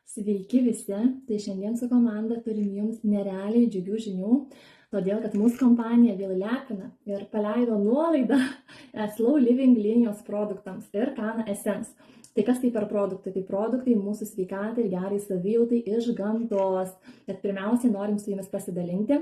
Sveiki visi, tai šiandien su komanda turim jums nerealiai džiugių žinių, todėl kad mūsų kompanija vėl lepina ir paleido nuolaidą Slow Living linijos produktams ir Kana Essence. Tai kas tai per produktai? Tai produktai mūsų sveikatai ir gerai savijautai iš gamtos. Bet pirmiausiai norim su jumis pasidalinti,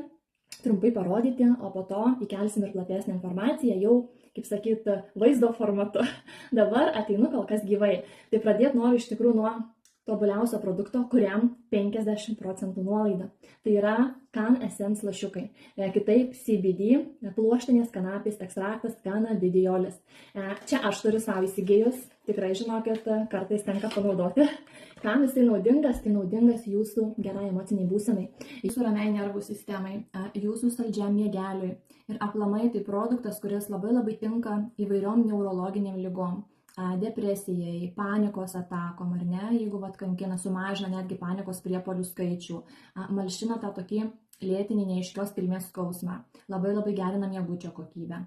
trumpai parodyti, o po to įkelsim ir platesnę informaciją jau, kaip sakyt, vaizdo formatu. Dabar ateinu kol kas gyvai. Tai pradėti noriu iš tikrųjų nuo tobuliausio produkto, kuriam 50% nuolaida. Tai yra Kana Essence lašiukai. Kitaip CBD, pluoštinės kanapės ekstraktas kanabidiolis. Čia aš turiu savo įsigijus, tikrai žinokit, kartais tenka panaudoti. Kam jisai naudingas? Tai naudingas jūsų gerai emociniai būsenai, jūsų ramiai nervų sistemai, jūsų saldžiam miegeliui. Ir aplamai tai produktas, kuris labai tinka įvairiom neurologiniam ligom. Depresijai, panikos atakom, ar ne, jeigu kankina, sumažina netgi panikos priepuolių skaičių, malšina tą tokį lėtinį neaiškios kilmės skausmą, labai gerina miegučio kokybę,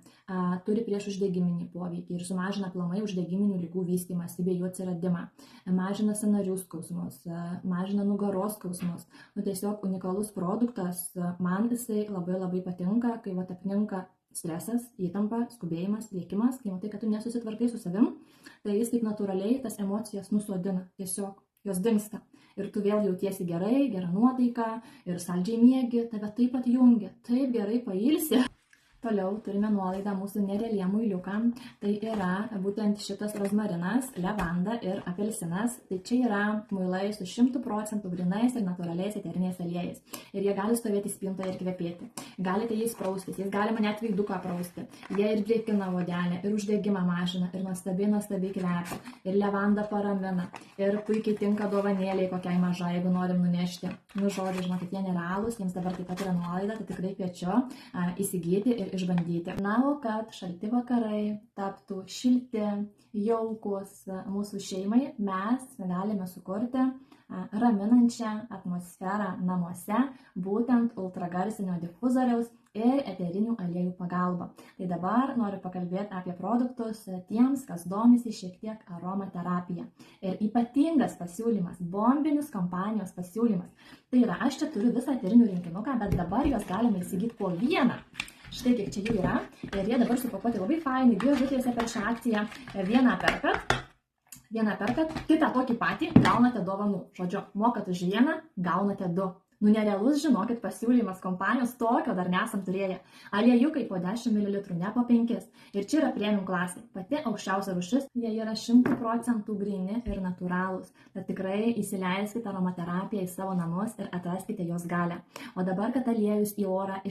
turi prieš uždegiminį poveikį ir sumažina aplamai uždegiminių ligų vystymąsi bei jų atsiradimą, mažina sąnarių skausmus, mažina nugaros skausmus. Tiesiog unikalus produktas, man jisai labai patinka, kai apninka stresas, įtampa, skubėjimas, lėkimas, kai matai, kad tu nesusitvarkai su savim, tai jis taip natūraliai tas emocijas nusodina, tiesiog jos dingsta. Ir tu vėl jautiesi gerai, gera nuotaika ir saldžiai miegi, tave taip atjungia, taip gerai pailsi. Toliau turime nuolaidą mūsų nerealiem muiliukam, tai yra būtent šitas rozmarinas, levanda ir apelsinas. Tai čia yra muilai su 100% grinais ir natūraliais eteriniais aliejais. Ir jie gali stovėti spintoje ir kvepėti. Galite jais praustis, jais galima net veiduką prausti. Jie ir drėkina odelę, ir uždegimą mažina, ir nuostabiai kvepia, ir levanda paramina, ir puikiai tinka dovanėliai kokiai mažai, jeigu norim nunešti. Žodžiu, žinokit, jie nerealūs, jiems dabar taip pat yra nuolaida, tai tikrai kviečiu įsigyti ir išbandyti. Na, o kad šalti vakarai taptų šilti, jaukus mūsų šeimai, mes galime sukurti raminančią atmosferą namuose, būtent ultragarsinio difuzoriaus ir eterinių aliejų pagalba. Tai dabar noriu pakalbėti apie produktus tiems, kas domisi šiek tiek aromaterapija. Ir ypatingas pasiūlymas, bombinis kompanijos pasiūlymas. Tai yra, aš čia turiu visą eterinių rinkinuką, bet dabar juos galime įsigyti po vieną. Štai kiek čia jų yra. Ir jie dabar supakuoti labai fainai, dėžutėse per šią akciją. Vieną perkat, kitą tokį patį gaunate dovanų. Žodžiu, mokat už vieną, gaunate du. Nerealus, žinokit, pasiūlymas kompanijos, tokio dar nesam turėję. Aliejukai po 10 ml, ne po 5. Ir čia yra premium klasė. Pati aukščiausia rūšis, jie yra 100% gryni ir natūralūs. Tad tikrai įsileiskite aromaterapiją į savo namus ir atraskite jos galę. O dabar, kad aliejus į orą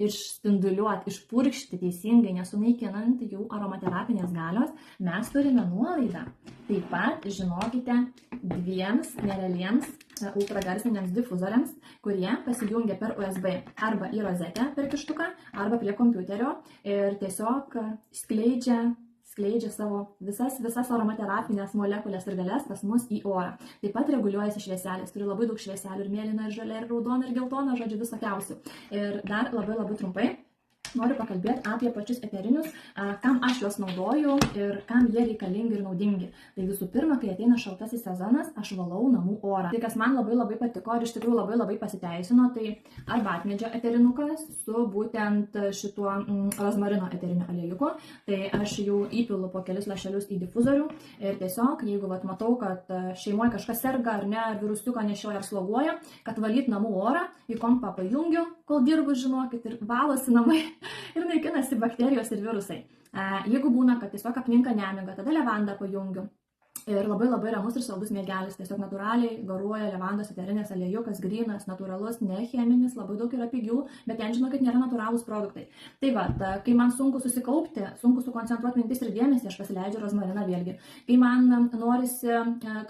išspinduliuot, išpurkšti teisingai, nesunaikinant jų aromaterapinės galios, mes turime nuolaidą. Taip pat, žinokite, 2 nerealiems ultragarsiniams difuzoriams, kurie pasijungia per USB arba į rozetę per kištuką, arba prie kompiuterio ir tiesiog skleidžia savo visas aromaterapinės molekulės ir galias pas mus į orą. Taip pat reguliuojasi švieselės, turi labai daug švieselių ir mėlyna, ir žalia, ir raudona, ir geltona, žodžiu, visokiausių. Ir dar labai trumpai noriu pakalbėti apie pačius eterinius, kam aš juos naudoju ir kam jie reikalingi ir naudingi. Tai visų pirma, kai ateina šaltasis sezonas, aš valau namų orą. Tai kas man labai patiko ir iš tikrųjų labai pasiteisino, tai arbatmedžio eterinukas su būtent šituo rozmarino eteriniu aliejuku. Tai aš jau įpilu po kelis lašelius į difuzorių ir tiesiog, jeigu matau, kad šeimoje kažkas serga ar ne, ar virusiuką nešioja ar sloguoja, kad valyt namų orą, į kompą pajungiu, kol dirbu, žinokit, ir valosi namai. Ir naikinasi bakterijos ir virusai. Jeigu būna, kad tiesiog apninka nemiga, tada levandą pajungiu. Ir labai ramus ir saldus miegelis, tiesiog natūraliai garuoja levandos eterinės aliejukas, grynas, natūralus, ne cheminis, labai daug yra pigių, bet ten žinokit nėra natūralūs produktai. Tai kai man sunku susikaupti, sunku sukoncentruoti mintis ir dėmesį, aš pasileidžiu rozmariną vėlgi. Kai man norisi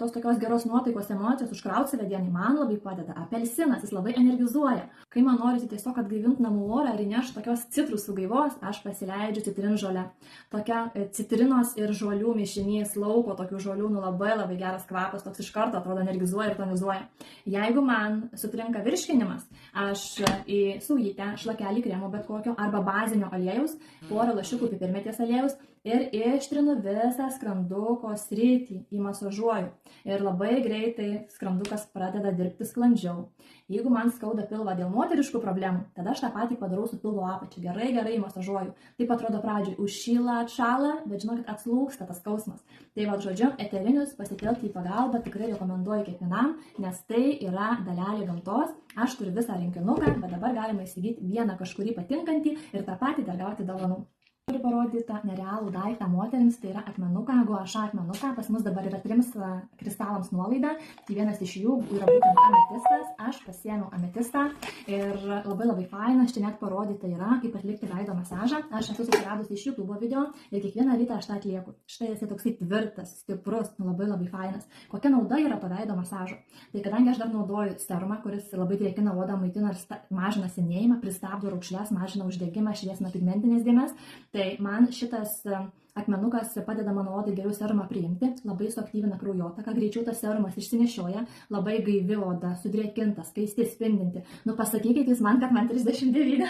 tos tokios geros nuotaikos emocijos užkrauti save dienai, man labai padeda apelsinas, jis labai energizuoja. Kai man norisi tiesiog atgaivinti namų orą ir įnešti tokios citrusų gaivos, aš pasileidžiu citrinžolę. Tokia citrinos ir žolių mišinys, lauko tokių žolių, labai geras kvapas, toks iš karto atrodo energizuoja ir tonizuoja. Jeigu man sutrinka virškinimas, aš į saujytę šlakelį kremo bet kokio arba bazinio aliejaus, porą lašiukų pipirmėtės aliejaus ir ištrinu visą skranduko sritį, įmasažuoju. Ir labai greitai skrandukas pradeda dirbti sklandžiau. Jeigu man skauda pilvą dėl moteriškų problemų, tada aš tą patį padarau su pilvo apačia. Gerai įmasažuoju. Taip atrodo pradžioj užšyla, atšąla, bet žinokit, atslūgsta tas skausmas. Tai va, žodžiu, eterinius pasitelkti į pagalbą tikrai rekomenduoju kiekvienam, nes tai yra dalelė gamtos. Aš turiu visą rinkinuką, bet dabar galima įsigyti vieną kažkurį patinkantį ir tą patį dar gauti dovanų. Noriu parodyti tą nerealų daiktą moterims, tai yra akmenuką, guaša akmenuką. Pas mus dabar yra 3 kristalams nuolaida. Tai vienas iš jų yra būtent ametistas. Aš pasiėmiau ametistą ir labai fainas. Čia net parodyta yra, kaip atlikti veido masažą. Aš esu susiradusi iš YouTube video ir kiekvieną rytą aš tą atlieku. Štai jisai toksai tvirtas, stiprus, labai fainas. Kokia nauda yra to veido masažo? Tai kadangi aš dar naudoju serumą, kuris labai drėkina odą, maitina ir mažina senėjimą, pristabdo raukšles, mažina uždegimą, šviesina pigmentinės dėmes, tai man šitas akmenukas padeda mano odai geriau serumą priimti, labai suaktyvina kraujotaką, greičiau tas serumas išsinešioja, labai gaivi oda, sudrėkinta, skaisti, spindinti. Nu pasakykit jūs man, kad man 39.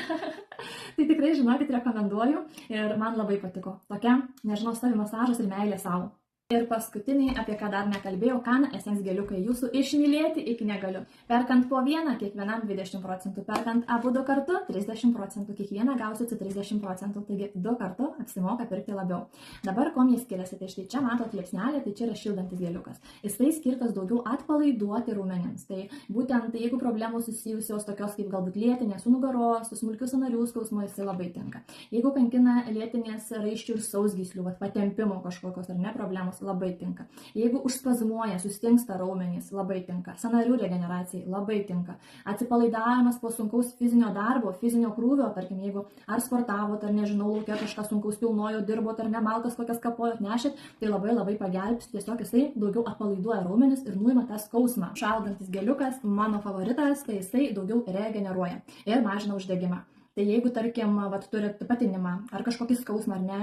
Tai tikrai žinokit, rekomenduoju ir man labai patiko. Tokia, nežinau, savimasažas ir meilė savo. Ir paskutiniai, apie ką dar nekalbėjau, Kana Essence geliukai, jūsų išmylėti iki negaliu. Perkant po vieną, kiekvienam 20%, perkant abu 2 kartu, 30%, kiekvieną gausit 30%, taigi 2 kartu apsimoka pirkti labiau. Dabar kuom jie skiriasi, tai štai čia matot liepsnelė, tai čia yra šildantis geliukas. Jisai skirtas daugiau atpalaiduoti raumenėms. Tai būtent, jeigu problemų susijusios tokios kaip galbūt lėtinės, su nugaros, su smulkių sąnarių skausmu, jisai labai tinka. Jeigu kankina lėtinės raiščių ir sausgyslių, patempimo kažkokios ar ne problemos, labai tinka. Jeigu užspazmuoja, sustingsta raumenys, labai tinka. Sąnarių regeneracijai labai tinka. Atsipalaidavimas po sunkaus fizinio darbo, fizinio krūvio, tarkim, jeigu ar sportavot, ar nežinau, laukia kažką sunkaus pilnojo, dirbot, ar ne malkas kokias kapojot, nešit, tai labai pagelbs. Tiesiog jisai daugiau atpalaiduoja raumenis ir nuima tą skausmą. Šaldantis geliukas, mano favoritas, tai jisai daugiau regeneruoja ir mažina uždegimą. Tai jeigu, tarkim, turit patinimą ar kažkokį skausmą, ar ne,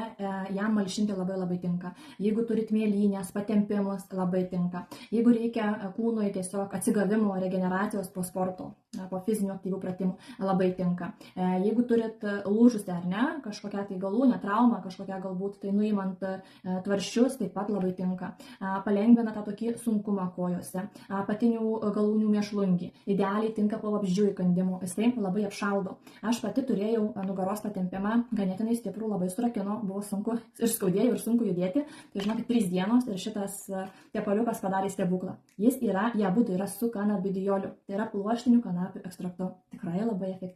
jam malšinti labai tinka. Jeigu turit mėlynės, patempimus, labai tinka. Jeigu reikia kūnui tiesiog atsigavimo, regeneracijos po sporto, po fizinių aktyvių pratimų, labai tinka. Jeigu turit lūžusi, ar ne, kažkokią tai galūnę, traumą, kažkokią galbūt, tai nuimant tvarščius, taip pat labai tinka. Palengvina tą tokį sunkumą kojose, apatinių galūnių mėšlungį. Idealiai tinka po vabzdžių įkandimų, jisai labai apšaldo. Aš pati turėjau nugaros patempimą, ganėtinai stiprų, labai surakino, buvo sunku ir skaudėjo ir sunku judėti. Tai žinokit, 3 dienos ir šitas tepaliukas padarė stebuklą. Jis yra, jie abudu yra su kanabidijoliu, tai yra pluoštinių kanapių ekstraktu. Tikrai labai efektyvus.